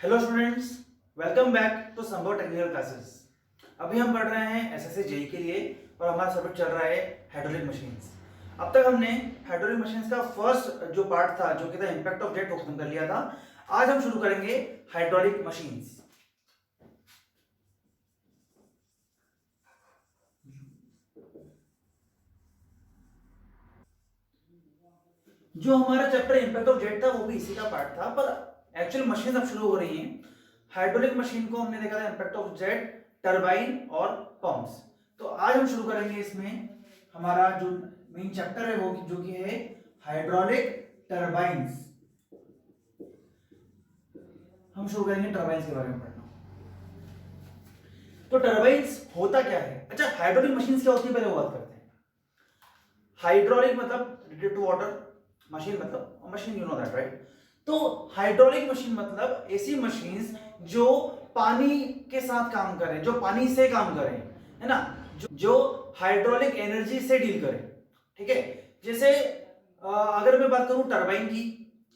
Hello students, welcome back to Sambhav technical classes. अभी हम पढ़ रहे हैं एसएससी जेई के लिए और हमारा सब्जेक्ट चल रहा है हाइड्रोलिक मशीन्स। अब तक हमने हाइड्रोलिक मशीन्स का फर्स्ट जो पार्ट था जो कि था इंपैक्ट ऑफ जेट को खत्म कर लिया था। आज हम शुरू करेंगे हाइड्रोलिक मशीन्स। जो हमारा चैप्टर इंपैक्ट ऑफ जेट था वो भी इसी का पार्ट था, पर एक्चुअल मशीन अब शुरू हो रही हैं। हाइड्रोलिक मशीन को हमने देखा था इंपैक्ट ऑफ जेट, टरबाइन और पंप्स। तो आज हम शुरू करेंगे इसमें हमारा जो मेन चैप्टर है वो जो कि है हाइड्रोलिक टरबाइंस। हम शुरू करेंगे टरबाइंस के बारे में पढ़ना। तो टरबाइंस होता क्या है? अच्छा, हाइड्रोलिक मशीन क्या होती है पहले वो बात करते हैं। हाइड्रोलिक मतलब रिलेटेड टू वाटर, मशीन मतलब machine, you know that right. तो हाइड्रोलिक मशीन मतलब ऐसी मशीन्स जो पानी के साथ काम करें, जो पानी से काम करें, है ना, जो हाइड्रोलिक एनर्जी से डील करें। ठीक है, जैसे अगर मैं बात करूं टरबाइन की,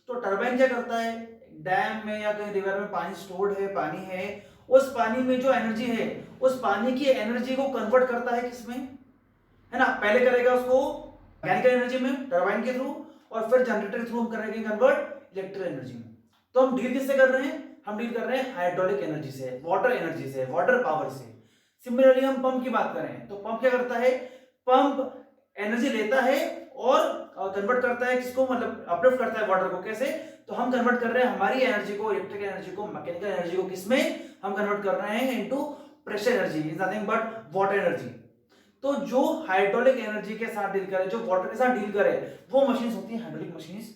तो टरबाइन क्या करता है? डैम में या कहीं रिवर में पानी स्टोर्ड है, पानी है, उस पानी में जो एनर्जी है उस पानी की एनर्जी को कन्वर्ट करता है किसमें, है ना। पहले करेगा उसको मैकेनिकल एनर्जी में टरबाइन के थ्रू, और फिर जनरेटर के थ्रू हम करेंगे कन्वर्ट इलेक्ट्रिकल एनर्जी में। तो हम डील किससे कर रहे हैं? हम डील कर रहे हैं हाइड्रोलिक एनर्जी से, वाटर एनर्जी से, वाटर पावर से। सिमिलरली हम पंप की बात करें तो पंप क्या करता है? पंप एनर्जी लेता है और कन्वर्ट करता है किसको, मतलब अपलिफ्ट करता है वाटर को। कैसे? तो हम कन्वर्ट कर रहे हैं हमारी एनर्जी को, इलेक्ट्रिकल एनर्जी को, मैकेनिकल एनर्जी को किसमें हम कन्वर्ट कर रहे हैं? Into pressure energy, is nothing but water energy. तो जो हाइड्रोलिक एनर्जी के साथ डील करे, जो वाटर के साथ डील करे, वो मशीन्स होती हैं हाइड्रोलिक मशीन्स।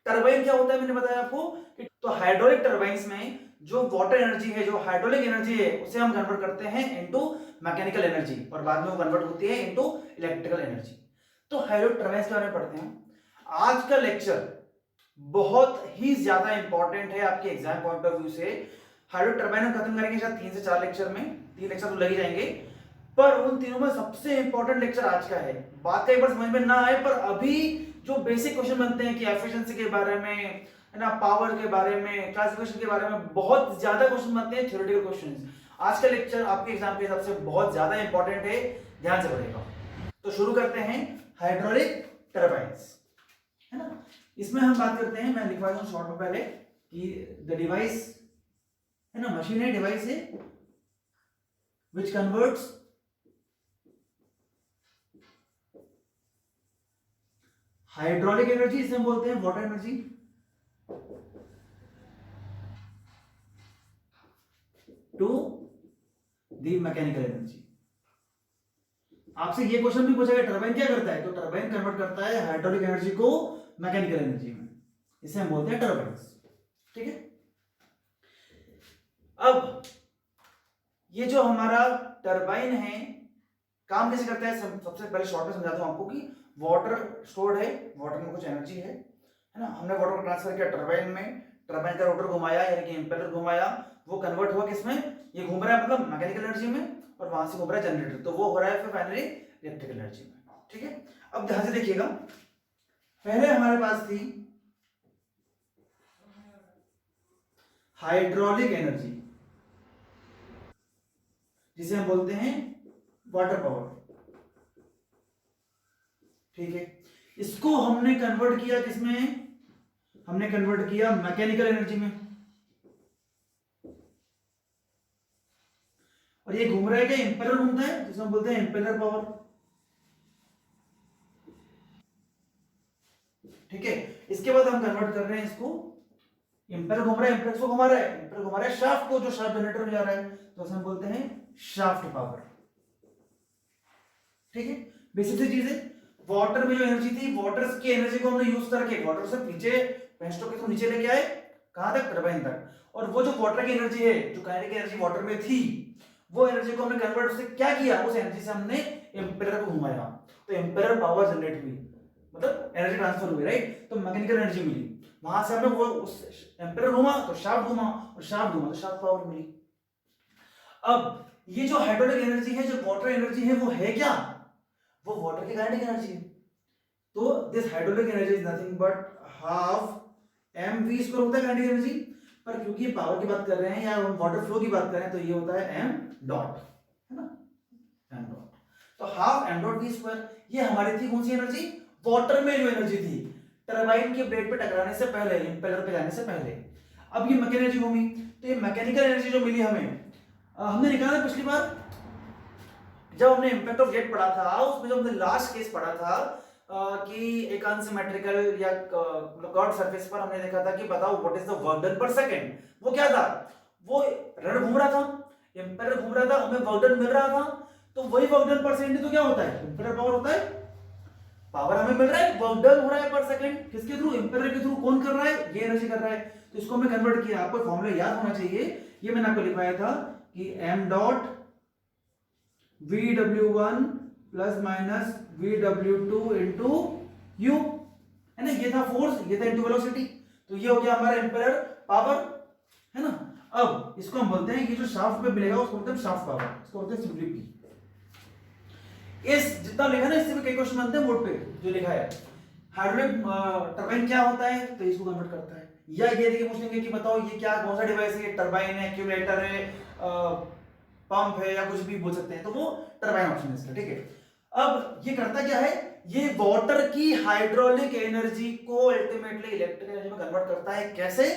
टरबाइन क्या होता है मैंने बताया आपको कि तो हाइड्रोलिक टरबाइंस में जो वाटर एनर्जी है, जो हाइड्रोलिक एनर्जी है, उसे हम कन्वर्ट करते हैं इनटू मैकेनिकल एनर्जी, और बाद में वो कन्वर्ट होती है इनटू इलेक्ट्रिकल एनर्जी। तो हाइड्रोलिक टरबाइंस के बारे में पढ़ते हैं। आज का लेक्चर बहुत ही ज्यादा इंपॉर्टेंट है आपके एग्जाम पॉइंट ऑफ व्यू से। हाइड्रोलिक टरबाइन हम खत्म करेंगे शायद 3 से 4 लेक्चर में, 3 लेक्चर तो लग ही जाएंगे, पर उन तीनों में सबसे इंपॉर्टेंट लेक्चर आज का है। बात कई बार समझ में ना आए, पर अभी जो बेसिक क्वेश्चन बनते हैं कि एफिशिएंसी के बारे में, है ना, पावर के बारे में, क्लासिफिकेशन के बारे में, बहुत ज्यादा क्वेश्चन बनते हैं, थ्योरेटिकल क्वेश्चंस। आज का लेक्चर आपके एग्जाम के हिसाब से बहुत ज्यादा इंपॉर्टेंट है, ध्यान से पढ़ेगा। तो शुरू करते हैं हाइड्रोलिक टरबाइंस, है ना। इसमें हम बात करते हैं, मैं लिखवा दूं शॉर्ट में पहले कि द डिवाइस, है ना, मशीन है, डिवाइस है which converts हाइड्रोलिक एनर्जी, इसे हम बोलते हैं water energy, to the mechanical energy. आपसे ये क्वेश्चन भी पूछा गया टरबाइन क्या करता है, तो टरबाइन कन्वर्ट करता है हाइड्रोलिक एनर्जी को मैकेनिकल एनर्जी में, इसे हम बोलते हैं टरबाइंस। ठीक है, अब ये जो हमारा टरबाइन है काम कैसे करता है, सबसे पहले शॉर्ट में समझाता हूं आपको कि वाटर स्टोर्ड है, वाटर में कुछ एनर्जी है ना। हमने वाटर को ट्रांसफर किया टरबाइन में, टरबाइन का रोटर घुमाया यानी कि इंपेलर घुमाया, वो कन्वर्ट हुआ किसमें? ये घूम रहा है मतलब मैकेनिकल एनर्जी में, और वहां से घूम रहा है जनरेटर, तो वो हो रहा है फिर फाइनली इलेक्ट्रिकल एनर्जी में। ठीक है, अब ध्यान से देखिएगा, पहले हमारे पास थी हाइड्रोलिक एनर्जी जिसे हम बोलते हैं वाटर पावर। ठीक है, इसको हमने कन्वर्ट किया किसमें? हमने कन्वर्ट किया मैकेनिकल एनर्जी में, और ये घूम रहा है क्या? इंपेलर घूमता है जिसे हम बोलते हैं इंपेलर पावर। ठीक है, इसके बाद हम कन्वर्ट कर रहे हैं इसको, इंपेलर घूम रहा है, इंपेलर को घुमा रहा है, इंपेलर घुमा रहा है शाफ्ट को, जो शाफ्ट जनरेटर में जा रहा है, तो उसे हम बोलते हैं शाफ्ट पावर। ठीक है, बेसिक सी चीज है। वाटर में जो एनर्जी थी, वाटर की एनर्जी को हमने यूज करके वाटर से नीचे पेंस्टोक के थ्रू नीचे लेके आए, कहां तक? टरबाइन तक। और वो जो वाटर की एनर्जी है, जो काइनेटिक एनर्जी वाटर में थी, वो एनर्जी को हमने कन्वर्ट उससे क्या किया? उस एनर्जी से हमने एम्पेयर को घुमाया, तो एम्पेयर पावर जनरेट हुई, मतलब एनर्जी ट्रांसफर हुई, राइट। तो मैकेनिकल एनर्जी मिली, वहां से हमने वो उस एम्पेयर घुमा तो शाफ्ट घुमा, और शाफ्ट घुमा तो शाफ्ट पावर मिली। अब ये जो हाइड्रोलिक एनर्जी है, जो वाटर एनर्जी है, वो है क्या? वो वाटर की काइनेटिक एनर्जी है। तो this hydraulic energy is nothing but half mv square होता है काइनेटिक एनर्जी। पर क्योंकि ये पावर की बात कर रहे हैं या वाटर फ्लो की बात कर रहे हैं तो ये होता है एम डॉट, है ना, एम डॉट। तो half M dot V square, ये हमारी थी कौन सी एनर्जी, वाटर में जो एनर्जी थी टरबाइन के ब्लेड पे टकराने से पहले, इंपेलर पे जाने से पहले। अब ये मैकेनिकल एनर्जी होगी, तो ये मैकेनिकल एनर्जी जो मिली हमें, हमने निकाला पिछली बार जब हमने इंपैक्ट ऑफ जेट पढ़ा था, उसमें जब हमने लास्ट केस पढ़ा था कि एक अनसिमेट्रिकल या कर्व्ड सरफेस पर हमने देखा था कि बताओ what is the work done पर सेकंड। वो क्या था, वो रनर घूम रहा था, इंपेलर घूम रहा था, हमें वर्क डन मिल रहा था, तो वही वर्क डन पर सेकंड तो क्या होता है, इंपेलर पावर होता है, पावर हमें मिल रहा है, वर्क डन हो रहा है पर सेकंड, किसके थ्रू, इंपेलर के थ्रू। कौन कर रहा है, ये एनर्जी कर रहा है, तो इसको हमने कन्वर्ट किया। आपको फॉर्मूला याद होना चाहिए, ये मैंने आपको लिखवाया था कि m dot VW1 plus minus VW2 into U, है ना, ये था फोर्स, ये था इंटू वेलोसिटी, तो ये हो गया हमारा इंपेलर पावर, है ना। अब इसको हम बोलते हैं, ये जो शाफ्ट पे मिलेगा उसको बोलते हैं शाफ्ट पावर, इसको बोलते हैं सिंपली P। इस जितना लिखा ना, इससे भी कई क्वेश्चन बनते हैं बोर्ड पे जो लिखा है। हाइड्रोलिक टरबाइन क्या होता है, तो इसको कन्वर्ट करता है। या ये देखिए पूछेंगे कि बताओ ये क्या, कौन सा डिवाइस है, टरबाइन है, एक्यूमुलेटर है, पंप है, या कुछ भी बोल सकते हैं, तो वो टरबाइन ऑप्शन है इसका, ठीक है। अब ये करता क्या है, ये वाटर की हाइड्रोलिक एनर्जी को अल्टीमेटली इलेक्ट्रिकल एनर्जी में कन्वर्ट करता है। कैसे,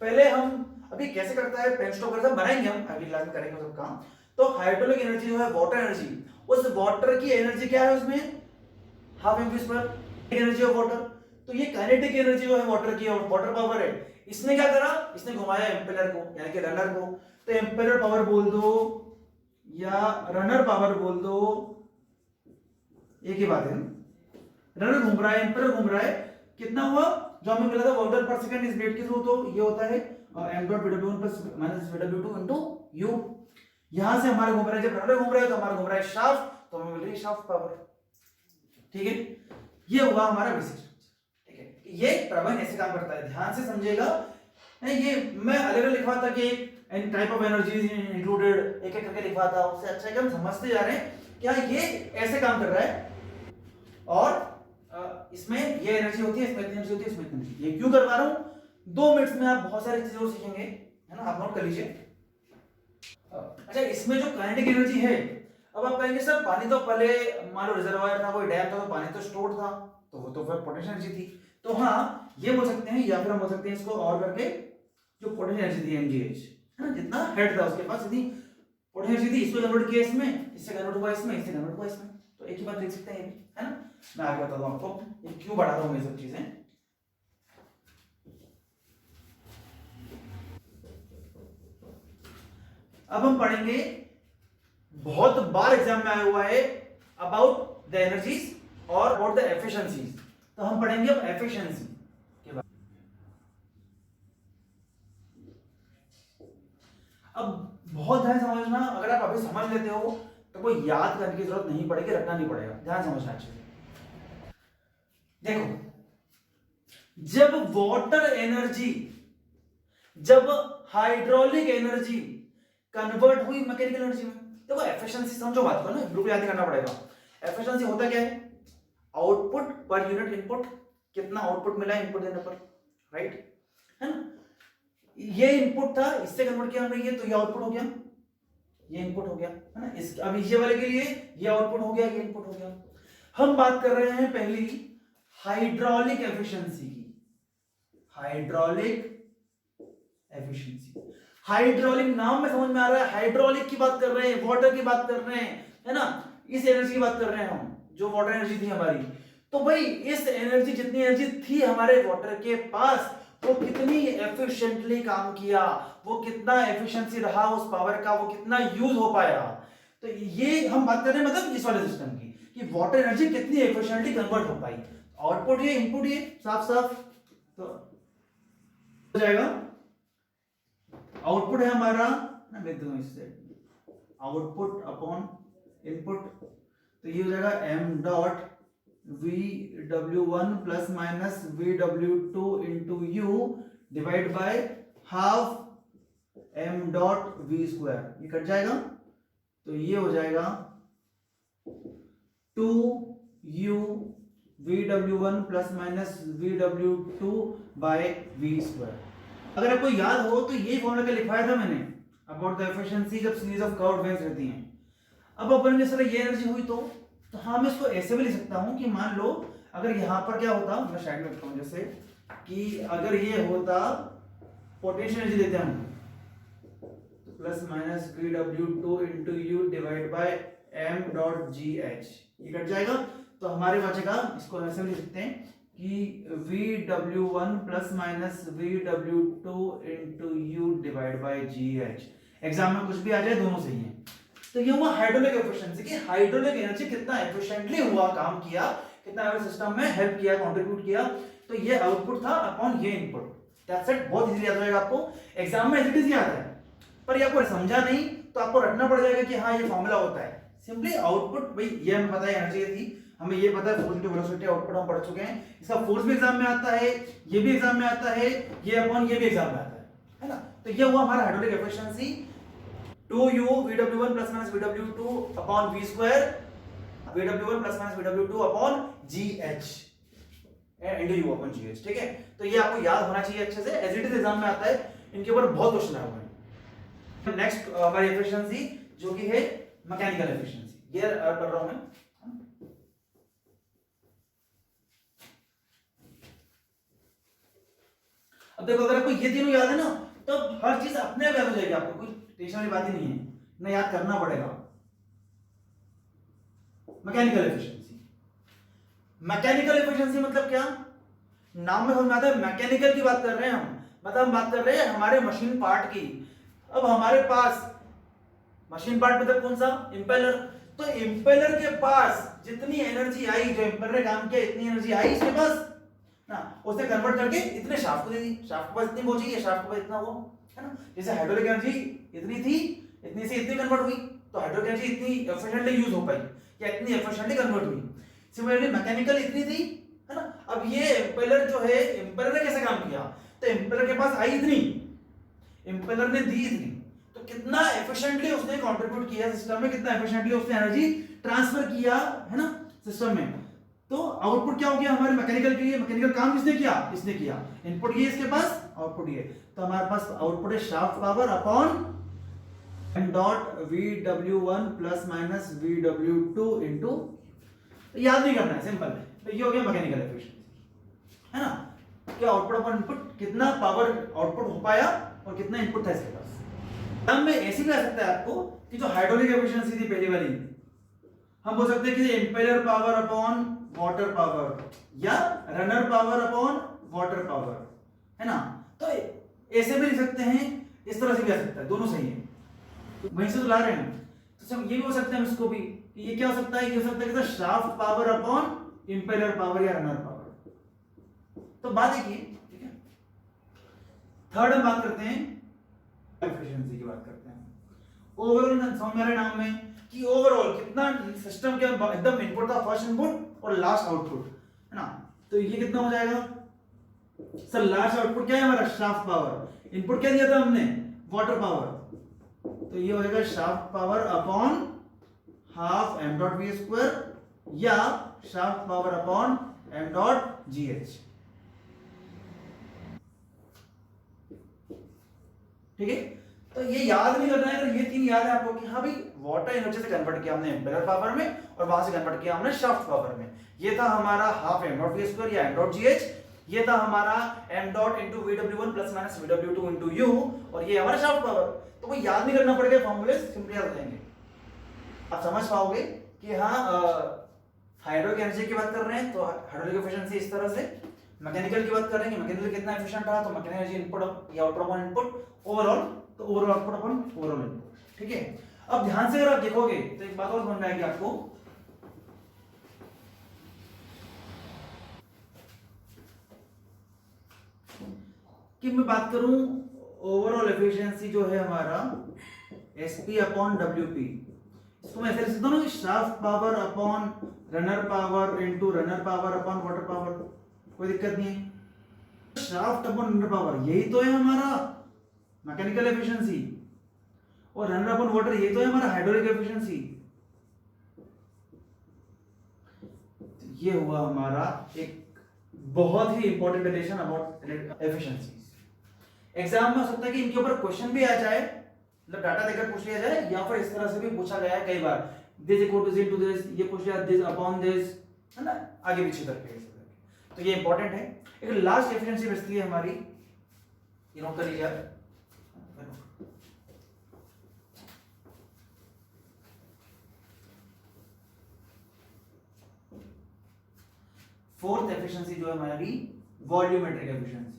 पहले हम अभी कैसे करता है पेन स्टॉक सब बनाएंगे, हम अगली क्लास में करेंगे सब काम। तो हाइड्रोलिक एनर्जी जो है वाटर एनर्जी, उस वाटर की एनर्जी क्या है उसमें, half M V square energy of water. तो ये काइनेटिक एनर्जी जो है वाटर की, और वाटर पावर है, इसने क्या करा, इसने घुमाया इंपेलर को यानी कि रनर को, तो इंपेलर पावर बोल दो या रनर पावर बोल दो, एक ही बात है। रनर घूम रहा है, इंपेलर घूम रहा है, कितना हुआ, जो हमें मिला था वर्क डन पर सेकंड इस ब्लेड के थ्रू, तो ये होता है m dot VW1 plus minus VW2 into U। यहां से हमारा घूम रहा है, जब रनर घूम रहा है तो हमारा घूम रहा है शाफ्ट, तो हमें मिल रही है शाफ्ट पावर, ठीक है। ये हुआ हमारा बेसिक, ठीक है। ये टरबाइन ऐसे काम करता है, ध्यान से समझिएगा। ये मैं अलग अलग लिखवा था कि N type of energies included, एक एक करके लिखवा था, उससे अच्छा है कि हम समझते जा रहे हैं क्या ये ऐसे काम कर रहा है, और इसमें ये एनर्जी होती है, इसमें इतनी एनर्जी होती है, इसमें इतनी एनर्जी। ये क्यों करवा रहा हूं, 2 मिनट्स में आप बहुत सारी चीजें और सीखेंगे, है ना, आप नोट कर लीजिए। अच्छा, इसमें जो काइनेटिक एनर्जी है, अब आप कहेंगे सर पानी तो पहले मान लो रिजर्वायर था, कोई डैम था, तो पानी तो स्टोर था, तो वो तो फिर पोटेंशियल एनर्जी थी। तो हाँ, ये बोल सकते हैं, या फिर हम बोल सकते हैं इसको और करके, जो पोटेंशियल एनर्जी थी mgh, है ना, जितना हेड था उसके पास इतनी पोटेंशियल एनर्जी थी, इसको कन्वर्ट किया इसमें, इससे कन्वर्ट हुआ इसमें, इससे कन्वर्ट हुआ इसमें, तो एक ही बात देख सकते हैं ये भी, है ना। मैं आगे बताता हूं आपको ये क्यों बढ़ा रहा हूं ये सब चीजें। अब हम पढ़ेंगे, बहुत बार एग्जाम में आया हुआ है, अबाउट द एनर्जीज और अबाउट द एफिशिएंसीज। तो हम पढ़ेंगे अब एफिशिएंसी के बारे में। अब बहुत ध्यान समझना, अगर आप अभी समझ लेते हो तो कोई याद करने की जरूरत नहीं पड़ेगी, रखना नहीं पड़ेगा, ध्यान समझना अच्छे से। देखो, जब वाटर एनर्जी, जब हाइड्रोलिक एनर्जी कन्वर्ट हुई मैकेनिकल एनर्जी में, देखो एफिशिएंसी समझो बात को ना, बिल्कुल याद करना पड़ेगा। एफिशिएंसी होता क्या है, आउटपुट पर यूनिट इनपुट, कितना आउटपुट मिला इनपुट देने पर, राइट, है ना। ये इनपुट था, इससे कन्वर्ट किया हमने, ये तो ये आउटपुट हो गया, ये इनपुट हो गया, है ना। इस अब ये वाले के लिए ये आउटपुट हो गया, ये इनपुट हो गया। हम बात कर रहे हैं पहली हाइड्रोलिक एफिशिएंसी की, हाइड्रोलिक एफिशिएंसी। हाइड्रोलिक नाम में समझ में आ रहा है, हाइड्रोलिक की बात कर रहे हैं, वाटर की बात कर रहे हैं, है ना, इस एनर्जी की बात कर रहे हैं हम, जो वाटर एनर्जी थी हमारी। तो भाई इस एनर्जी, जितनी एनर्जी थी हमारे वाटर के पास, वो कितनी एफिशिएंटली काम किया, वो कितना एफिशिएंसी रहा उस पावर का, वो कितना यूज हो पाया। तो ये हम बात कर रहे हैं मतलब इस वाले सिस्टम की, कि वाटर एनर्जी कितनी एफिशिएंटली कन्वर्ट हो पाई। आउटपुट ये, इनपुट ये, साफ साफ तो हो जाएगा। आउटपुट है हमारा, मैं लिख दूं इससे, आउटपुट अपॉन इनपुट, तो ये हो जाएगा m dot VW1 plus minus VW2 into U divide by half m dot V square, ये कट जाएगा, तो ये हो जाएगा 2U VW1 plus minus VW2 by V square. अगर आपको याद हो तो ये फॉर्मूला क्या लिखवाया था मैंने अबाउट द एफिशिएंसी जब सीरीज ऑफ कर्व्ड वेव्स रहती हैं। अब अपन जैसे ये एनर्जी हुई तो हाँ मैं इसको ऐसे भी लिख सकता हूँ कि मान लो अगर यहाँ पर क्या होता, मैं साइड में लिखता हूँ जैसे कि अगर ये होता पोटेंशियल एनर्जी देते हम plus minus VW2 into you divide by m dot G H, ये कट जाएगा तो हमारे बचेगा, इसको ऐसे भी लिख सकते हैं कि VW1 plus minus VW2 into you divide by ji H. Exam में कुछ भी आ जाए दोनों सही है। तो ये हुआ हाइड्रोलिक एफिशिएंसी कि हाइड्रोलिक एनर्जी कितना एफिशिएंटली हुआ, काम किया, कितना सिस्टम में हेल्प किया, कंट्रीब्यूट किया। तो ये आउटपुट था अपॉन ये इनपुट। दैट्स इट, बहुत इजीली याद हो जाएगा आपको, एग्जाम में इजीली याद है। पर ये आपको समझा नहीं तो आपको रटना पड़ जाएगा कि हाँ ये फॉर्मूला होता है। सिंपली आउटपुट, भाई ये हमें पता है एनर्जी थी, हमें ये पता है फोर्स टू वेलोसिटी, आउटपुट हम पढ़ चुके हैं। इसका फोर्स भी एग्जाम में आता है, ये भी एग्जाम में आता है, ये अपॉन ये भी एग्जाम में आता है ना। तो ये हुआ हमारा hydraulic efficiency 2u VW1 plus minus VW2 upon v square VW1 plus minus VW2 upon GH into u upon GH। ठीक है, तो ये आपको याद होना चाहिए अच्छे से, एज इट इज एग्जाम में आता है, इनके ऊपर बहुत क्वेश्चन आए हुए हैं। नेक्स्ट हमारी एफिशिएंसी जो कि है मैकेनिकल एफिशिएंसी, ये पढ़ रहा हूं मैं। अब देखो अगर आपको ये तीनों याद है ना तो हर चीज अपने आप याद हो जाएगी आपको, कोई टेंशन वाली बात ही नहीं है, ना याद करना पड़ेगा। मैकेनिकल एफिशिएंसी, मैकेनिकल एफिशिएंसी मतलब क्या, नाम में समझ में आता है, मैकेनिकल की बात कर रहे हैं हम, मतलब हम बात कर रहे हैं हमारे मशीन पार्ट की। अब हमारे पास मशीन पार्ट मतलब कौन सा, इंपेलर। तो इंपेलर के पास जितनी एनर्जी आई, जो इंपेलर ने काम किया इतनी एनर्जी आई इसके पास ना, उसे कन्वर्ट करके इतने शाफ्ट को दे दी, शाफ्ट के पास इतनी पहुंची है, शाफ्ट के पास इतना हुआ, है ना। जैसे हाइड्रोलिक एनर्जी इतनी थी, इतनी से इतनी कन्वर्ट हुई, तो हाइड्रोलिक एनर्जी इतनी एफिशिएंटली यूज हो पाई या इतनी एफिशिएंटली कन्वर्ट हुई। सिमिलरली मैकेनिकल इतनी थी, है ना। अब ये इंपेलर जो है, इंपेलर ने कैसे काम किया, तो इंपेलर के पास आई इतनी, इंपेलर ने दी इतनी, तो कितना एफिशिएंटली उसने कंट्रीब्यूट किया सिस्टम में, कितना एफिशिएंटली उसने एनर्जी ट्रांसफर किया, है ना, सिस्टम में। तो आउटपुट क्या हो गया हमारे मैकेनिकल के लिए, मैकेनिकल काम किसने किया, इसने किया। इनपुट ये इसके पास, आउटपुट ये, तो हमारे पास आउटपुट है shaft power upon m dot VW1 plus minus VW2 into, याद नहीं करना है, सिंपल है। तो ये हो गया मैकेनिकल एफिशिएंसी, है ना, क्या आउटपुट अपॉन इनपुट, कितना पावर आउटपुट हो पाया और कितना इनपुट था इसके पास। हम में ऐसी भी आ सकता है आपको कि जो हाइड्रोलिक एफिशिएंसी थी पहली वाली, हम बोल सकते हैं कि impeller power upon water power या runner power upon water power, है ना। तो ऐसे भी लिख सकते हैं, इस तरह से भी आ सकता है, दोनों सही है, तो वहीं से तो ला रहे हैं। तो ये भी हो सकता है इसको भी, कि ये क्या हो सकता है, ये हो सकता है कि shaft power upon impeller power या रनर पावर। तो बात एक ही, ठीक है। थर्ड हम बात करते हैं एफिशिएंसी की, बात करते हैं ओवरऑल। समझ में आ रहा है नाम में कि ओवरऑल कितना सिस्टम के एकदम इनपुट था, फर्स्ट इनपुट और लास्ट आउटपुट, है ना। तो ये कितना हो जाएगा सर, लास्ट आउटपुट क्या है हमारा, शाफ्ट पावर। इनपुट क्या दिया था हमने, वाटर पावर, तो ये हो जाएगा shaft power upon half m dot v square या shaft power upon m dot gh। ठीक है, तो ये याद नहीं करना है, अगर ये तीन याद है आपको कि हाँ भाई वाटर एनर्जी से कन्वर्ट किया हमने इंपेलर पावर में और वहां से कन्वर्ट किया हमने शाफ्ट पावर में। ये था हमारा half m dot v square या m डॉट gh, ये था हमारा m dot into VW1 plus minus VW2 into u, और ये हमारा शाफ्ट पावर। तो कोई याद नहीं करना पड़ेगा, फॉर्मूले सिंपली याद हो जाएंगे, आप समझ पाओगे कि हाँ हाइड्रोलिक एनर्जी की बात कर रहे हैं तो हाइड्रोलिक एफिशिएंसी इस तरह से, मैकेनिकल की बात कर रहे हैं कि मैकेनिकल कितना एफिशिएंट रहा, तो मैकेनिकल एनर्जी इनपुट या आउटपुट अपॉन इनपुट, ओवरऑल तो overall output upon overall input. ठीक है, अब ध्यान से अगर आप देखोगे तो एक बात और समझ में आएगी आपको, कि मैं बात करूं ओवरऑल एफिशिएंसी जो है हमारा SP अपॉन WP, इसको मैं ऐसे लिख सकता हूं ना, shaft power upon runner power into runner power upon water power, कोई दिक्कत नहीं है। शाफ्ट अपॉन रनर पावर यही तो है हमारा मैकेनिकल एफिशिएंसी, और रनर अपॉन वाटर यही तो है हमारा हाइड्रोलिक एफिशिएंसी। ये हुआ हमारा एक बहुत ही important relation about efficiency. Exam में हो सकता है कि इनके ऊपर क्वेश्चन भी आ जाए, मतलब डाटा देकर पूछ लिया जाए, या फिर इस तरह से भी पूछा गया है कई बार, this equal to this to this, ये पूछ लिया दिस अपॉन दिस, है ना, आगे पीछे करके। तो ये इंपॉर्टेंट है। एक लास्ट एफिशिएंसी बचती है हमारी, ये नोट कर लीजिए आप। फोर्थ एफिशिएंसी जो है हमारी वॉल्यूमेट्रिक एफिशिएंसी।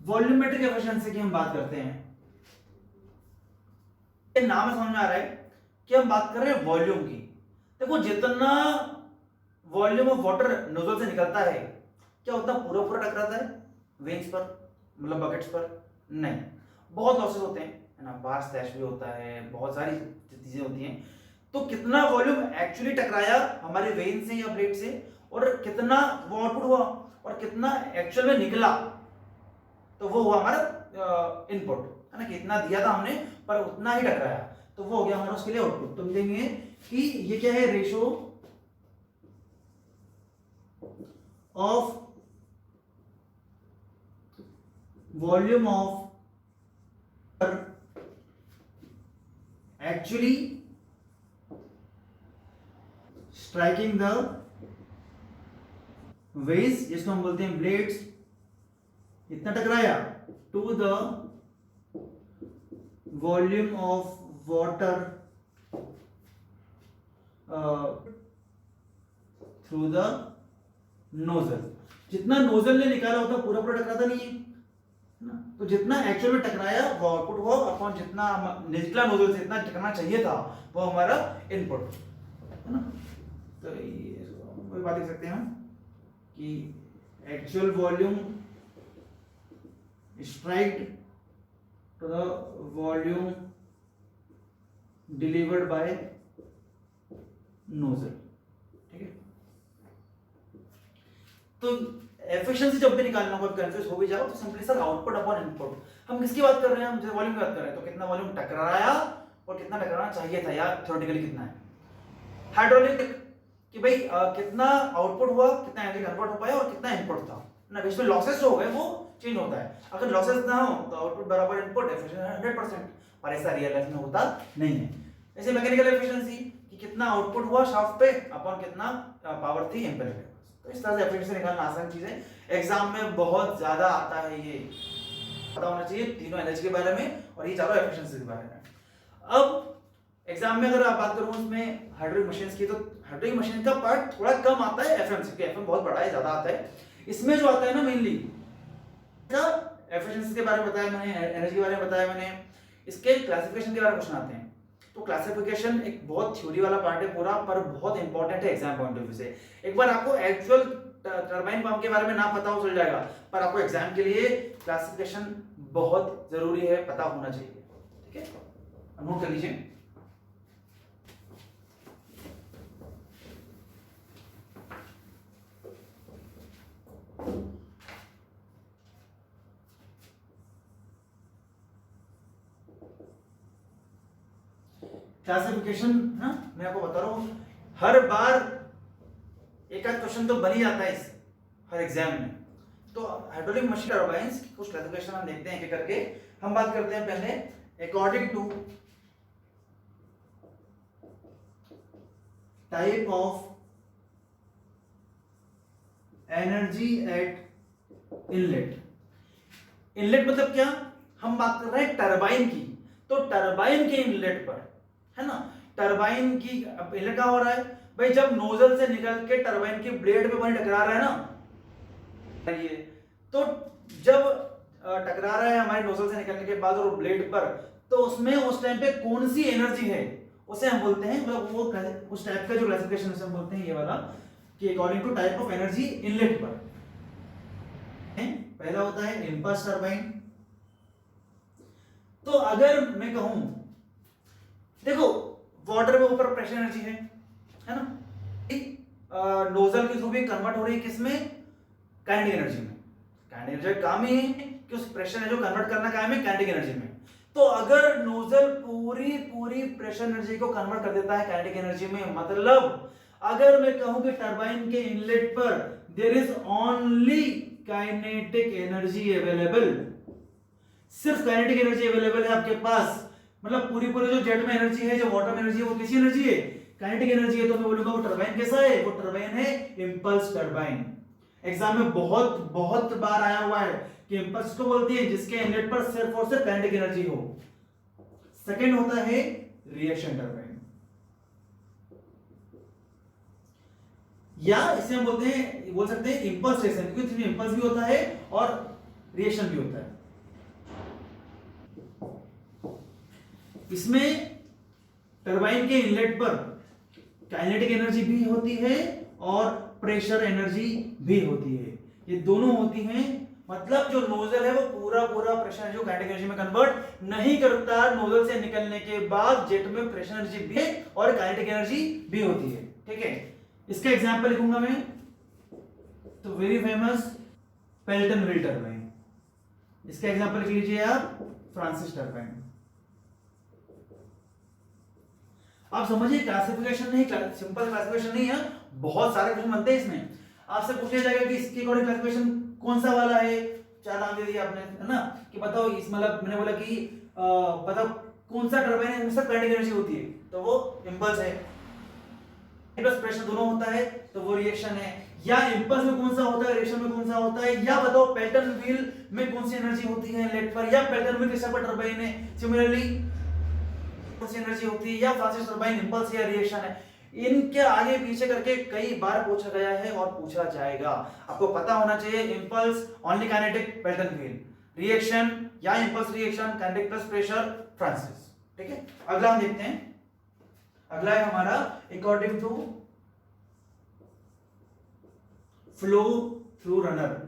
वॉल्यूमेट्रिक एफिशिएंसी की हम बात करते हैं, ये नाम में समझ में आ रहा है कि हम बात कर रहे हैं वॉल्यूम की। देखो जितना वॉल्यूम ऑफ वाटर नोजल से निकलता है, क्या उतना पूरा पूरा टकराता है वेन्स पर, मतलब बकेट्स पर? नहीं, बहुत लॉसेस होते हैं, है ना, बाहर स्लैश भी होता है, बहुत सारी चीजें होती हैं। तो कितना वॉल्यूम एक्चुअली टकराया हमारे वेन से या ब्लेड से, और कितना वो आउटपुट हुआ, और कितना एक्चुअल में निकला, तो वो हुआ हमारा इनपुट, है ना, कितना दिया था हमने पर उतना ही टकराया, तो वो हो गया हमारा उसके लिए आउटपुट। तो हम देंगे कि ये क्या है, ratio of volume of actually striking the wedge, जिसको हम बोलते हैं ब्लेड्स, इतना टकराया, to the volume of water through the nozzle. जितना नोजल ने निकाला होता पूरा पूरा टकराता नहीं है ना, तो जितना एक्चुअल में टकराया वो आउटपुट हुआ, अपॉन जितना निकला नोजल से इतना टकराना चाहिए था वो हमारा इनपुट, है ना। तो ये कोई बात देख सकते हैं हम कि actual volume striked to the volume delivered by nozzle, ठीक है। तो एफिशिएंसी जब भी निकालना हो, कंफ्यूज हो भी जाओ तो simply sir output upon input. हम किसकी बात कर रहे हैं, हम जैसे वॉल्यूम की बात कर रहे हैं, तो कितना वॉल्यूम टकराया और कितना टकराना चाहिए था, या थ्योरेटिकली कितना है। हाइड्रोलिक कि भाई कितना आउटपुट हुआ, कितना एनर्जी कन्वर्ट हो पाया और कितना इनपुट था ना, इसमें लॉसेस जो हो गए वो चेंज होता है। अगर लॉसेस ना हो तो आउटपुट बराबर इनपुट, एफिशिएंसी 100%, पर ऐसा रियल लाइफ में होता नहीं है। ऐसे मैकेनिकल एफिशिएंसी कि कितना आउटपुट हुआ शाफ्ट पे अपॉन कितना पावर थी एम्पीयर के पास। तो इस तरह से एफिशिएंसी निकालना आसान चीज है, एग्जाम में बहुत ज्यादा आता है, ये पता होना चाहिए तीनों एनर्जी के बारे में और ये चारों एफिशिएंसी के बारे में। अब एग्जाम में अगर आप बात करूं उसमें हाइड्रोलिक मशीन्स की, तो हाइड्रोलिक मशीन का पार्ट थोड़ा कम आता है एफएम से, क्योंकि एफएम बहुत बड़ा है, ज्यादा आता है। इसमें जो आता है ना मेनली एफिशिएंसी के बारे में बताया मैंने, एनर्जी के बारे में बताया मैंने, इसके क्लासिफिकेशन के बारे में क्वेश्चन आते हैं। तो क्लासिफिकेशन एक बहुत थ्योरी वाला पार्ट है पूरा, पर बहुत इंपॉर्टेंट है एग्जाम पॉइंट ऑफ व्यू से। एक बार आपको एक्चुअल टरबाइन पंप के बारे में ना पता हो चल जाएगा, पर आपको एग्जाम के लिए क्लासिफिकेशन बहुत जरूरी है, पता होना चाहिए, ठीक है, नोट कर लीजिए। क्लासिफिकेशन ना मैं आपको बता रहा हूं, हर बार एक आध क्वेश्चन तो बन ही जाता है इस हर एग्जाम में। तो हाइड्रोलिक मशीन टरबाइंस कुछ क्लासिफिकेशन हम देखते हैं एक करके। हम बात करते हैं पहले according to type of energy at inlet. Inlet मतलब क्या, हम बात कर रहे हैं टरबाइन की, तो टरबाइन के इनलेट पर, है ना, टरबाइन की इनलेट कहां हो रहा है भाई, जब नोजल से निकल के टरबाइन की ब्लेड पे पानी टकरा रहा है ना, ये तो जब टकरा रहा है हमारे नोजल से निकलने के बाद और ब्लेड पर, तो उसमें उस टाइम पे कौन सी एनर्जी है उसे हम बोलते हैं, मतलब वो उस टाइप का जो क्लासिफिकेशन उसे हम बोलते हैं ये वाला, कि according to type of energy inlet पर। पहला होता है इंपल्स टरबाइन। तो अगर मैं कहूं, देखो वाटर में ऊपर प्रेशर एनर्जी है ना, नोजल के थ्रू भी कन्वर्ट हो रही है किसमें, काइनेटिक एनर्जी में। काइनेटिक एनर्जी काम ही है कि उस प्रेशर एनर्जी को कन्वर्ट करना काम है काइनेटिक एनर्जी में। तो अगर नोजल पूरी प्रेशर एनर्जी को कन्वर्ट कर देता है काइनेटिक एनर्जी में, मतलब अगर मैं कहूं कि टरबाइन के इनलेट पर there is only kinetic energy available, सिर्फ काइनेटिक एनर्जी अवेलेबल है आपके पास, मतलब पूरी पूरी जो जेट में एनर्जी है, जो वाटर में एनर्जी है, वो किसी एनर्जी है, काइनेटिक एनर्जी है, तो मैं बोलूंगा वो टरबाइन कैसा है, वो टरबाइन है इंपल्स टरबाइन। एग्जाम में बहुत बहुत बार आया हुआ है कि इंपल्स को बोलती है जिसके इनलेट पर सिर्फ और सिर्फ काइनेटिक एनर्जी हो। सेकंड होता है रिएक्शन टरबाइन, या इसे हम बोलते हैं, बोल सकते हैं इंपल्स रिएक्शन, क्योंकि इसमें इंपल्स भी होता है और रिएक्शन भी होता है। इसमें टरबाइन के इनलेट पर काइनेटिक एनर्जी भी होती है और प्रेशर एनर्जी भी होती है, ये दोनों होती हैं। मतलब जो नोजल है वो पूरा पूरा प्रेशर जो काइनेटिक एनर्जी में कन्वर्ट नहीं करता, नोजल से निकलने के बाद जेट में प्रेशर एनर्जी भी है और काइनेटिक एनर्जी भी होती है। ठीक है, इसका एग्जांपल लिखूंगा मैं, तो very famous Pelton wheel turbine, इसका एग्जांपल लिख लीजिए आप फ्रांसिस टरबाइन। आप समझिए क्लासिफिकेशन नहीं, सिंपल क्लासिफिकेशन नहीं है, बहुत सारे क्वेश्चन बनते हैं इसमें। आपसे पूछा जाएगा कि इसके अकॉर्डिंग क्लासिफिकेशन कौन सा वाला है, चार नाम दे दिए आपने, है ना, कि बताओ इस, मतलब मैंने बोला कि बताओ कौन सा टरबाइन है जिसमें काइनेटिक एनर्जी होती है, तो वो इंपल्स है। प्लस प्रेशर दोनों होता है तो वो रिएक्शन है। या इंपल्स में कौन सा होता है, रिएक्शन में कौन सा होता है, या बताओ पेल्टन व्हील में कौन सी एनर्जी होती है इनलेट पर, या पेल्टन व्हील किस पर टरबाइन है, सिमिलरली कौन सी एनर्जी होती है, या फ्रांसिस टरबाइन इंपल्स या रिएक्शन है। इनके आगे पीछे करके कई बार पूछा गया है और पूछा जाएगा, आपको पता होना चाहिए। Impulse only kinetic Pelton wheel, reaction या impulse reaction kinetic plus pressure Francis. ठीक है, अगला हम देखते हैं, अगला है हमारा according to flow through runner.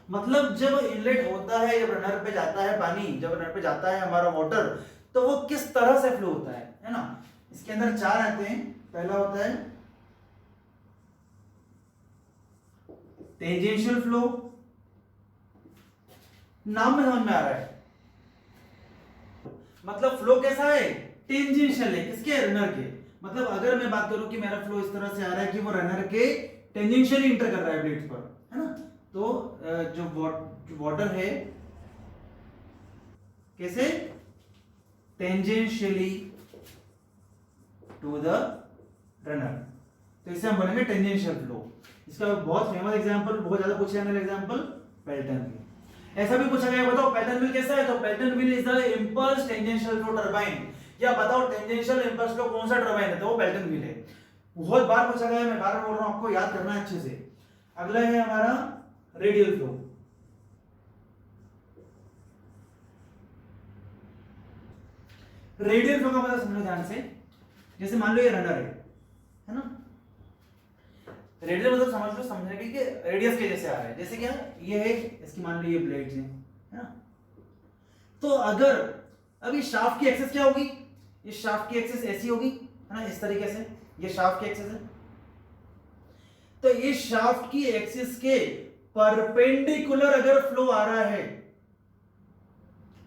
मतलब जब इनलेट होता है, जब रनर पे जाता है पानी, जब रनर पे जाता है हमारा वाटर, तो वो किस तरह से फ्लो होता है ना। इसके अंदर चार आते हैं। पहला होता है टेंजेंशियल फ्लो, नाम में समझ में आ रहा है, मतलब फ्लो कैसा है, टेंजेंशियल है, किसके, रनर के। मतलब अगर मैं बात करूं कि मेरा फ्लो इस तरह से आ रहा है कि वो रनर के टेंजेंशियली इंटर कर रहा है ब्लेड्स पर, है ना, तो जो वाटर है कैसे, टेंजेंशियली टू द रनर, तो इसे हम बोलेंगे टेंजेंशियल फ्लो। इसका बहुत फेमस एग्जांपल, बहुत ज्यादा पूछे जाने वाला एग्जांपल पेल्टन व्हील। ऐसा भी पूछा गया, बताओ पेल्टन व्हील कैसा है, तो Pelton wheel is the impulse tangential flow turbine, या बताओ टेंजेंशियल इंपल्स फ्लो कौन सा टरबाइन है, तो वो पेल्टन व्हील है। बहुत बार पूछा गया, मैं बार बार बोल रहा हूं, आपको याद करना है अच्छे से। अगला है हमारा रेडियल फ्लो। रेडियल फ्लो का मतलब समझो ध्यान से, जैसे मान लो ये रनर है ना, रेडियल मतलब समझ लो, समझने के लिए रेडियस के जैसे आ रहा है, जैसे क्या ये है, इसकी मान लो ये ब्लेड्स है ना। तो अगर अभी शाफ्ट की एक्सिस क्या होगी, इस शाफ्ट की एक्सिस ऐसी होगी, है ना, इस तरीके से, ये शाफ्ट की एक्सिस है। तो इस शाफ्ट की एक्सिस के परपेंडिकुलर अगर फ्लो आ रहा है,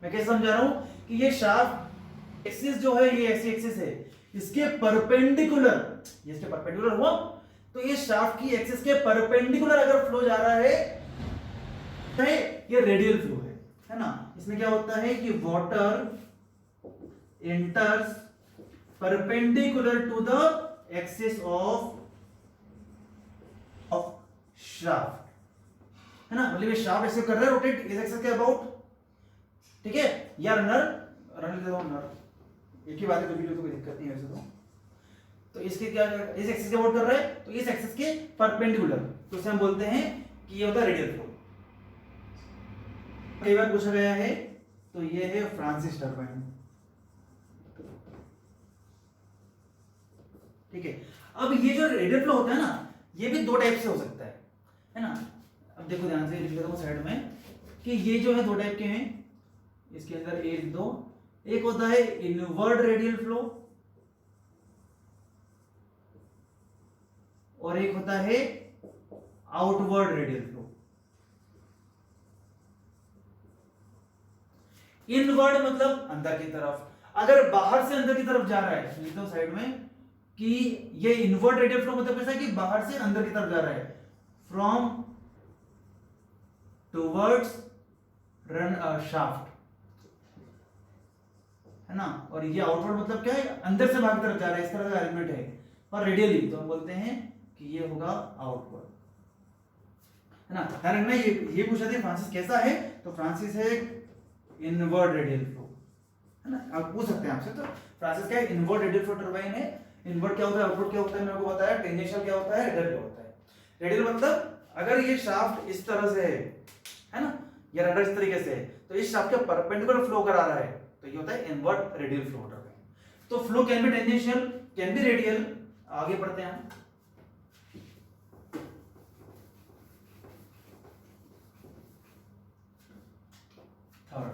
मैं कैसे समझा रहा हूं कि ये शाफ्ट एक्सिस जो है, ये ऐसी एक्सिस है, इसके परपेंडिकुलर, ये इसके परपेंडिकुलर हुआ, तो ये शाफ्ट की एक्सिस के परपेंडिकुलर अगर फ्लो जा रहा है ये रेडियल फ्लो है ना। इसमें क्या होता है कि water enters perpendicular to the axis of shaft, है ना, मतलब ये शाफ्ट ऐसे कर रहा है रोटेट इस एक्सिस के अबाउट, ठीक है, या रनर रनर एक ही बात है, तो कोई दिक्कत नहीं है वैसे तो इसके क्या, इस एक्सिस के अबाउट कर रहा है, तो इस एक्सिस के परपेंडिकुलर, तो इसे हम बोलते हैं कि ये होता है रेडियल फ्लो। कई बार पूछा गया है, तो ये है फ्रांसिस टरबाइन। ठीक है, अब ये जो रेडियल फ्लो होता है ना, ये भी दो टाइप से हो सकता है ना। अब देखो ध्यान से लिख लेता हूं साइड में कि ये जो है दो टाइप के हैं, इसके अंदर एक दो, एक होता है इनवर्ड रेडियल फ्लो और एक होता है आउटवर्ड रेडियल फ्लो। इनवर्ड मतलब अंदर की तरफ, अगर बाहर से अंदर की तरफ जा रहा है, लिखता हूं साइड में कि ये इनवर्ट रेडियल फ्लो मतलब कैसा है कि बाहर से अंदर की तरफ जा रहा है, फ्रॉम टुवर्ड्स रन शाफ्ट, है ना। और ये आउटवर्ड मतलब क्या है, अंदर से बाहर की तरफ जा रहा है, इस तरह का एलिमेंट है, पर रेडियली तो हम बोलते हैं कि ये होगा आउटवर्ड, है ना। ध्यान रखना, ये पूछा था फ्रांसिस कैसा है, तो फ्रांसिस है इनवर्ड रेडियल फ्लो, है ना। आप पूछ सकते हैं आपसे, तो फ्रांसिस क्या है, इनवर्ड रेडियल फ्लो टरबाइन है। इनवर्ड क्या होता है, आउटवर्ड क्या होता है, मैंने आपको बताया। टेंजेंशियल क्या होता है, रेडियल क्या होता है। रेडियल मतलब अगर ये शाफ्ट इस तरह से है ना, ये रडर इस तरीके से है, तो इस शाफ्ट के परपेंडिकुलर फ्लो करा रहा है, तो ये होता है इनवर्ड रेडियल फ्लो टरबाइन। तो flow can be tangential, can be radial. आगे बढ़ते हैं हम। Third,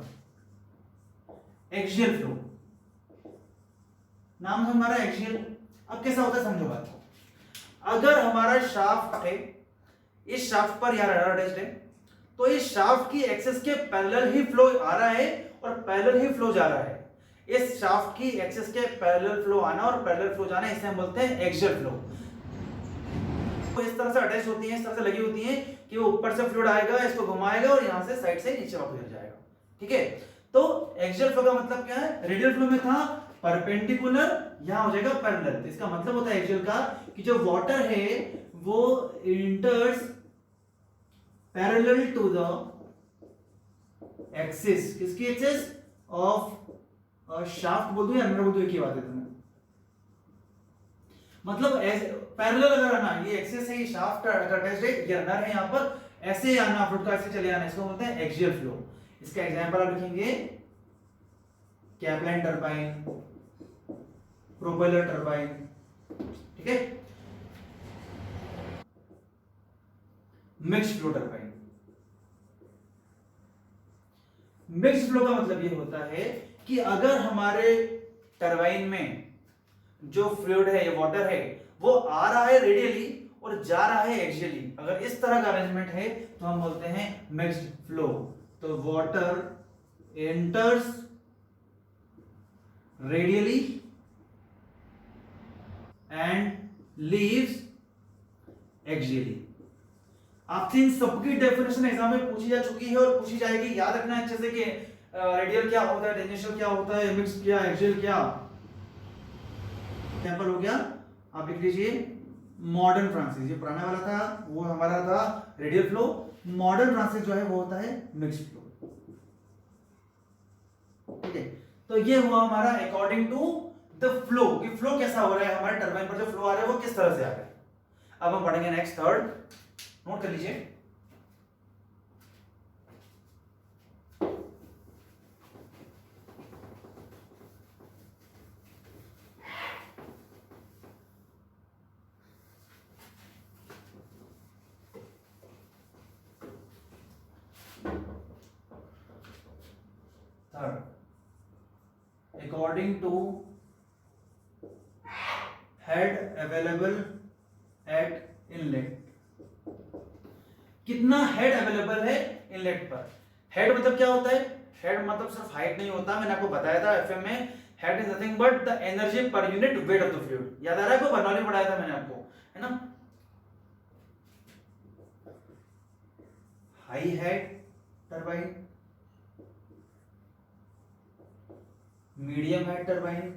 axial flow. नाम है हमारा एक्सियल। अब कैसा होता है समझो बात को। अगर हमारा शाफ्ट है, इस शाफ्ट पर यार रडर अटैच्ड है, तो इस शाफ्ट की एक्सिस के पैरेलल ही फ्लो आ रहा है और पैरेलल ही फ्लो जा रहा है। इस शाफ्ट की एक्सिस के पैरेलल फ्लो आना और पैरेलल फ्लो जाना, इसे हम बोलते हैं एक्सियल फ्लो। तो इस तरह से अटैच होती है, इस तरह से लगी होती है कि वो ऊपर से फ्लूइड आएगा, इसको घुमाएगा और यहां से साइड से नीचे वापस गिर जाएगा, ठीक है। तो एक्सियल फ्लो का मतलब क्या है, रेडियल फ्लो में था परपेंडिकुलर, यहां हो जाएगा पैरेलल। इसका मतलब होता है एक्सियल का कि जो वाटर है वो enters parallel to the axis, किसकी एक्सिस, ऑफ शाफ्ट बोल दूं या रनर बोल दूं, एक ही बात है तुम्हें। मतलब पैरेलल अगर आना, ये एक्सिस है, ये शाफ्ट अटैच्ड है, ये रनर है, यहां पर ऐसे आना, फ्लूइड का ऐसे चले आना, इसको बोलते हैं एक्सियल फ्लो। इसका एग्जांपल आप लिखेंगे कैपलाइन टरबाइन, प्रोपेलर टरबाइन, ठीक है। Mixed flow turbine. Mixed flow का मतलब ये होता है कि अगर हमारे टरबाइन में जो फ्लूइड है, ये वाटर है, वो आ रहा है रेडियली और जा रहा है एक्सियली, अगर इस तरह का अरेंजमेंट है तो हम बोलते हैं मिक्स्ड फ्लो। तो water enters radially and leaves axially. आपसे इन सबकी डेफिनेशन एग्जाम में पूछी जा चुकी है और पूछी जाएगी, याद रखना अच्छे से कि रेडियल क्या होता है, टेंजेंशियल क्या होता है, मिक्स्ड क्या, एक्सियल क्या। एग्जांपल हो गया, आप लिख लीजिए मॉडर्न फ्रांसिस, ये पुराना वाला था वो हमारा था रेडियल फ्लो, मॉडर्न फ्रांसिस जो है वो होता है मिक्स्ड फ्लो, ठीक है। तो ये हुआ हमारा अकॉर्डिंग टू द फ्लो, कि फ्लो कैसा हो रहा है, हमारे टरबाइन पर जो फ्लो आ रहा है वो किस तरह से आ रहा है। अब हम पढ़ेंगे नेक्स्ट थर्ड, नोट कर लीजिए। Third, according to head available at inlet, कितना हेड अवेलेबल है इनलेट पर। हेड मतलब क्या होता है, हेड मतलब सिर्फ हाइट नहीं होता, मैंने आपको बताया था एफएम में, head is nothing but the energy per unit weight of the fluid. याद आ रहा है, को बर्नौली पढ़ाया था मैंने आपको, है ना। High head turbine, medium head turbine,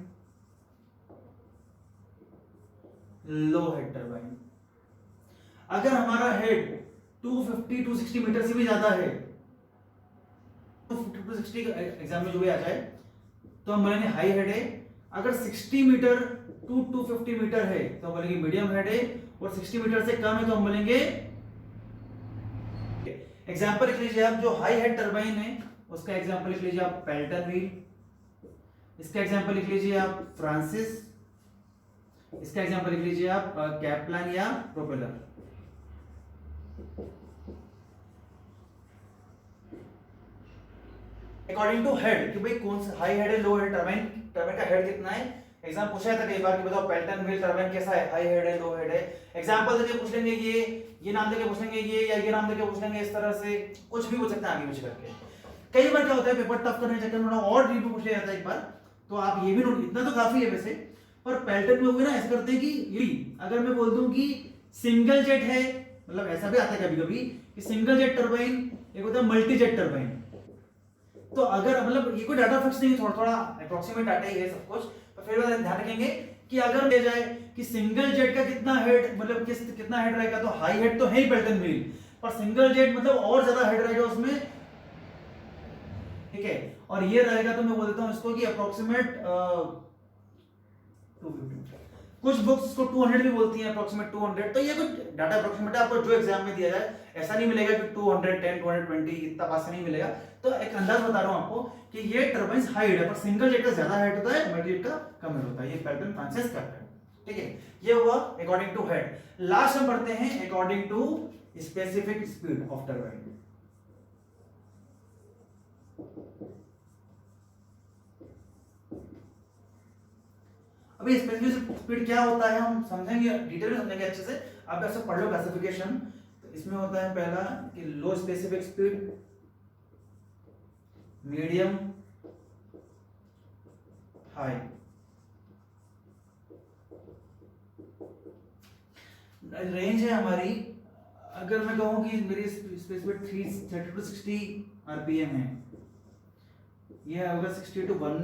low head turbine. अगर हमारा हेड 250-260 मीटर से भी ज्यादा है, 250-260 एग्जाम में जो भी आ जाए तो हम बोलेंगे हाई हेड है। अगर 60 मीटर टू 250 मीटर है तो हम बोलेंगे मीडियम हेड है, और 60 मीटर से कम है तो हम बोलेंगे। एग्जांपल लिख लीजिए आप, जो हाई हेड टरबाइन है उसका एग्जांपल लिख लीजिए आप पेल्टन व्हील, इसका एग्जांपल लिख लीजिए आप फ्रांसिस, इसका एग्जांपल लिख लीजिए आप कैपलाइन या प्रोपेलर। अकॉर्डिंग टू हेड, कि भाई कौन सा हाई हेड है, लो हेड, टरबाइन टरबाइन का हेड कितना है। एग्जाम पूछा था कई बार कि बताओ पेल्टन व्हील टरबाइन कैसा है, हाई हेड है, लो हेड है। एग्जांपल देके पूछ लेंगे, ये नाम देके पूछ लेंगे, ये या ये नाम देके पूछ लेंगे, इस तरह से कुछ भी पूछ सकते हैं आगे पीछे करके। कई बार क्या होता है, पेपर टफ करने के चक्कर में और डीप पूछ लिया जाता है एक बार, तो आप ये भी नोट, इतना तो काफी है वैसे, पर पेल्टन में होगी ना ऐसे करते हैं कि ये अगर मैं बोल दूं कि सिंगल जेट है, मतलब ऐसा भी आता है कभी कभी कि सिंगल जेट टरबाइन, एक होता है मल्टी जेट टरबाइन। तो अगर मतलब ये कोई डाटा फिक्स नहीं है, थोड़ा थोड़ा अप्रोक्सीमेट डाटा ही है सब कुछ, तो फिर ध्यान रखेंगे कि अगर ले जाए कि सिंगल जेट का कितना हेड, मतलब कितना हेड रहेगा, तो हाई हेड तो है ही पेल्टन व्हील, पर सिंगल जेट मतलब और ज्यादा हेड रहेगा उसमें, ठीक है। और ये रहेगा तो मैं बोल देता हूं इसको कि अप्रोक्सीमेट 250, कुछ बुक्स इसको 200 भी बोलती हैं, अप्रोक्सीमेट 200। तो ये कुछ डाटा अप्रोक्सीमेट है, आपको जो एग्जाम में दिया जाए ऐसा नहीं मिलेगा कि 210 220 इतना पास नहीं मिलेगा। तो एक अंदाज बता रहा हूं आपको कि ये टर्बाइन हाई हेड है, पर सिंगल जेट का ज्यादा हेड होता है, मल्टी जेट का कम हेड होता है। ये पेल्टन फ्रांसिस करता है, ठीक है। ये हुआ अकॉर्डिंग टू हेड। लास्ट हम पढ़ते हैं according to specific speed of turbine. अभी स्पेसिफिक स्पीड क्या होता है हम समझेंगे, डिटेल में समझेंगे अच्छे से। आप ऐसे पढ़ लो क्लासिफिकेशन। तो इसमें होता है पहला कि लो specific speed, medium, high. Range है हमारी, अगर मैं कहूं कि मेरी स्पेसिफिक 30 to 60 आरपीएम है, ये होगा 60 to 1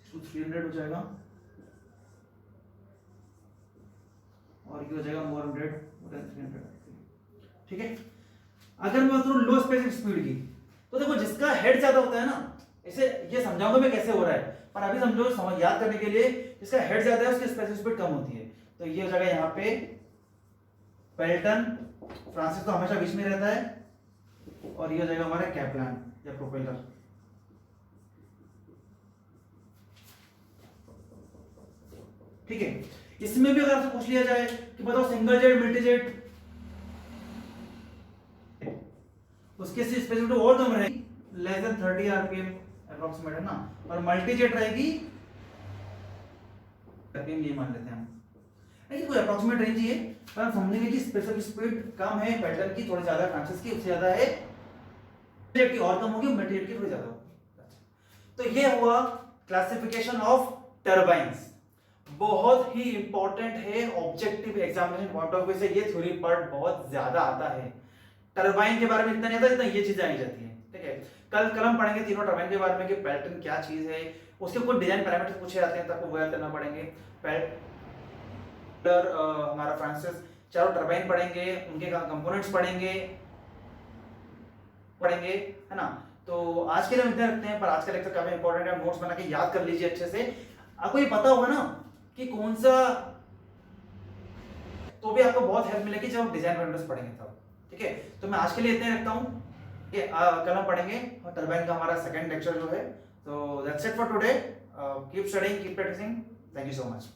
to 300 हो जाएगा, और ये हो जाएगा 400 300, ठीक है। अगर मैं बताऊं लो स्पेसिफिक स्पीड की, तो देखो जिसका हेड ज्यादा होता है ना, इसे ये समझाऊंगा मैं कैसे हो रहा है, पर अभी समझो समझ याद करने के लिए, जिसका हेड ज्यादा है उसकी स्पेसिफिक स्पीड कम होती है। तो ये हो जाएगा यहाँ पे पेल्टन, फ्रांसिस तो हमेशा बीच में रहता है, और ये हो जाएगा हमारा कैप्लान या प्रोपेलर। ठीक है। इसमें भी अगर आपसे पूछ लिया जाए कि बताओ सिंगल जेट मल्टी जेट, उसके स्पेसिफिक और कम रहेगी, लेस देन 30 आरपीएम अप्रोक्सीमेट है ना, और मल्टी जेट रहेगी आरपीएम ये मान लेते हैं हम, नहीं कोई अप्रोक्सीमेट रेंज ही है, पर हम समझेंगे कि स्पेसिफिक स्पीड कम है पेल्टन की, थोड़ी ज्यादा फ्रांसिस की, उससे ज्यादा है जेट की, और कम होगी मल्टी जेट की थोड़ी ज्यादा होगी। तो ये हुआ क्लासिफिकेशन ऑफ टरबाइंस। बहुत ही इंपॉर्टेंट है, objective examination point of view से ये थ्योरी पार्ट बहुत ज्यादा आता है। टरबाइन के बारे में इतना नहीं आता जितना ये चीजें आई जाती हैं, ठीक है। कल हम पढ़ेंगे तीनों टरबाइन के बारे में कि पेल्टन क्या चीज है, उसके कुछ डिजाइन पैरामीटर्स पूछे जाते हैं तो आपको वो याद करना पड़ेंगे। पेल्टर हमारा फ्रांसिस, चारों टरबाइन पढ़ेंगे, उनके कंपोनेंट्स पढ़ेंगे है ना। तो आज के लिए हम इतना रखते हैं, पर आज का लेक्चर काफी इंपॉर्टेंट है, नोट्स बना के याद कर लीजिए अच्छे से। आपको ये पता होगा ना कि कौन सा, तो भी आपको बहुत हेल्प मिलेगी जब आप डिजाइन पैरामीटर्स पढ़ेंगे तब, ठीक है। तो मैं आज के लिए इतने रखता हूँ, कल हम पढ़ेंगे और टरबाइन का हमारा सेकंड लेक्चर जो है। तो that's it for today, keep studying, keep practising, thank you so much.